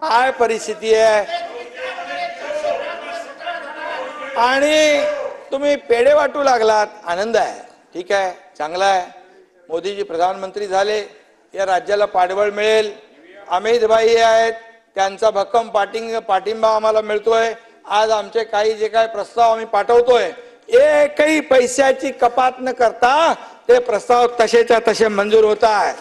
काय परिस्थिती आहे आणि तुम्ही पेढे वाटू लागलात. आनंद आहे, ठीक आहे, चांगला आहे. मोदीजी प्रधानमंत्री झाले, या राज्याला पाठबळ मिळेल. अमित भाई आहेत, त्यांचा भक्कम पाठिंबा आम्हाला मिळतोय. आज आमचे काही जे काही प्रस्ताव आम्ही पाठवतोय, एकही पैशाची कपात न करता ते प्रस्ताव तसेच्या तसे मंजूर होत आहे.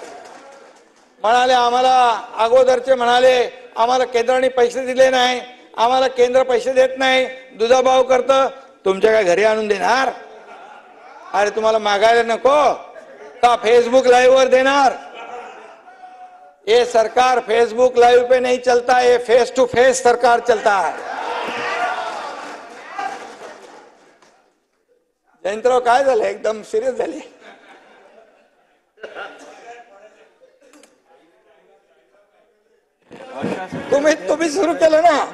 म्हणाले आम्हाला अगोदरचे म्हणाले आम्हाला केंद्राने पैसे दिले नाही, आम्हाला केंद्र पैसे देत नाही, दुजाभाव करतं. तुमच्या काय घरी आणून देणार? अरे तुम्हाला मागायला नको का फेसबुक लाईव्ह वर देणार? ये सरकार फेसबुक लाइव पे नहीं चलता, ये फेस टू फेस सरकार चलता है. जयंतराव काय झालं, एकदम सिरियस झाले. तुम्ही सुरू केलं ना.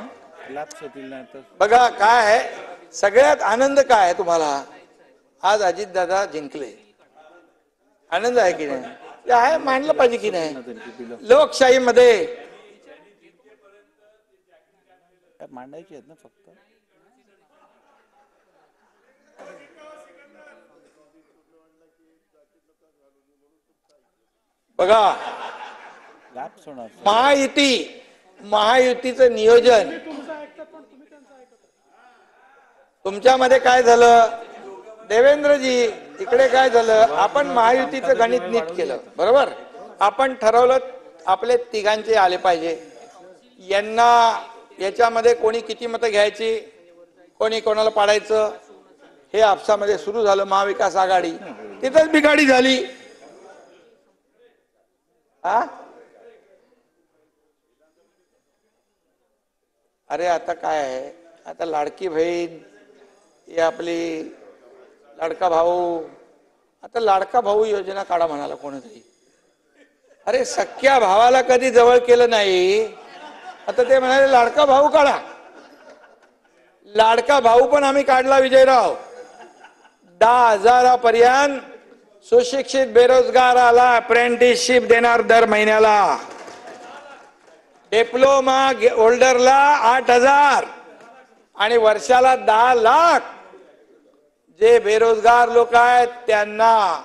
बघा काय आहे, सगळ्यात आनंद काय आहे तुम्हाला, आज अजितदादा जिंकले. आनंद आहे की नाही? ते आहे, मानलं पाहिजे की नाही. लोकशाहीमध्ये मांडायची आहेत ना फक्त. बघा महायुतीचं नियोजन तुमच्यामध्ये काय झालं देवेंद्रजी, इकडे काय झालं, आपण महायुतीचं गणित नीट केलं बरोबर. आपण ठरवलं आपले तिघांचे आले पाहिजे, यांना याच्यामध्ये कोणी किती मतं घ्यायची, कोणी कोणाला पाडायचं, हे आपसामध्ये सुरू झालं. महाविकास आघाडी तिथंच बिघाडी झाली. अरे आता काय आहे, आता लाडकी बहीण, ही आपली लाडका भाऊ, आता लाडका भाऊ योजना काढा म्हणाला कोणीतरी. अरे सख्या भावाला कधी जवळ केलं नाही, आता ते म्हणाले लाडका भाऊ काढा. लाडका भाऊ पण आम्ही काढला विजयराव. 10,000 पर्यंत सुशिक्षित बेरोजगाराला अप्रेंटिसशिप देणार दर महिन्याला. डिप्लोमा होल्डरला 8,000 आणि वर्षाला 10 लाख. जे बेरोजगार लोक आहेत त्यांना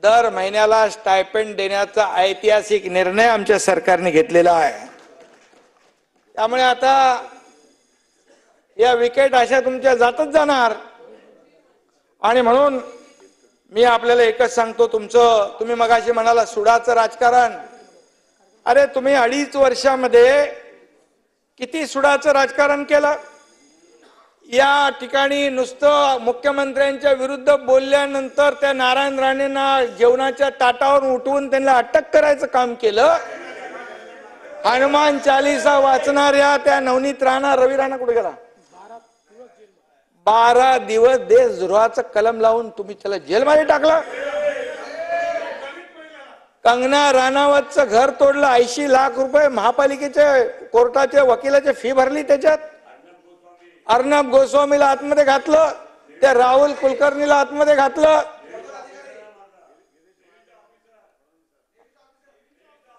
दर महिन्याला स्टायपेंड देण्याचा ऐतिहासिक निर्णय आमच्या सरकारने घेतलेला आहे. त्यामुळे आता या विकेट अशा तुमच्या जातच जाणार. आणि म्हणून मी आपल्याला एकच सांगतो, तुम्ही मगाशी म्हणाला सुडाचं राजकारण. अरे तुम्ही 2.5 वर्षामध्ये किती सुडाचं राजकारण केलं. या ठिकाणी नुसतं मुख्यमंत्र्यांच्या विरुद्ध बोलल्यानंतर त्या नारायण राणेंना जेवणाच्या ताटावर उठवून त्यांना अटक करायचं काम केलं. हनुमान चालीसा वाचणाऱ्या त्या नवनीत राणा, रवी राणा कुठे गेला, 12 दिवस देशद्रोहाचं कलम लावून तुम्ही त्याला जेलमध्ये टाकलं. कंगना राणावतचं घर तोडलं, 80 लाख रुपये महापालिकेचे कोर्टाच्या वकिलाची फी भरली त्याच्यात. अर्णब गोस्वामीला आतमध्ये घातलं, त्या राहुल कुलकर्णीला आतमध्ये घातलं.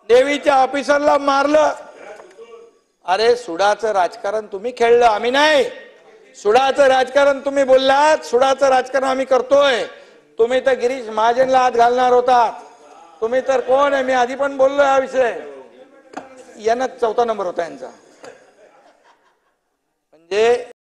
देवीच्या ऑफिसरला मारलं. अरे सुडाचं राजकारण तुम्ही खेळलं, आम्ही नाही. सुडाचं राजकारण तुम्ही बोललात, सुडाचं राजकारण आम्ही करतोय. तुम्ही तर गिरीश महाजनला हात घालणार होता. तुम्ही तर कोण आहे, मी आधी पण बोललो हा विषय. यांना 4था नंबर होता यांचा.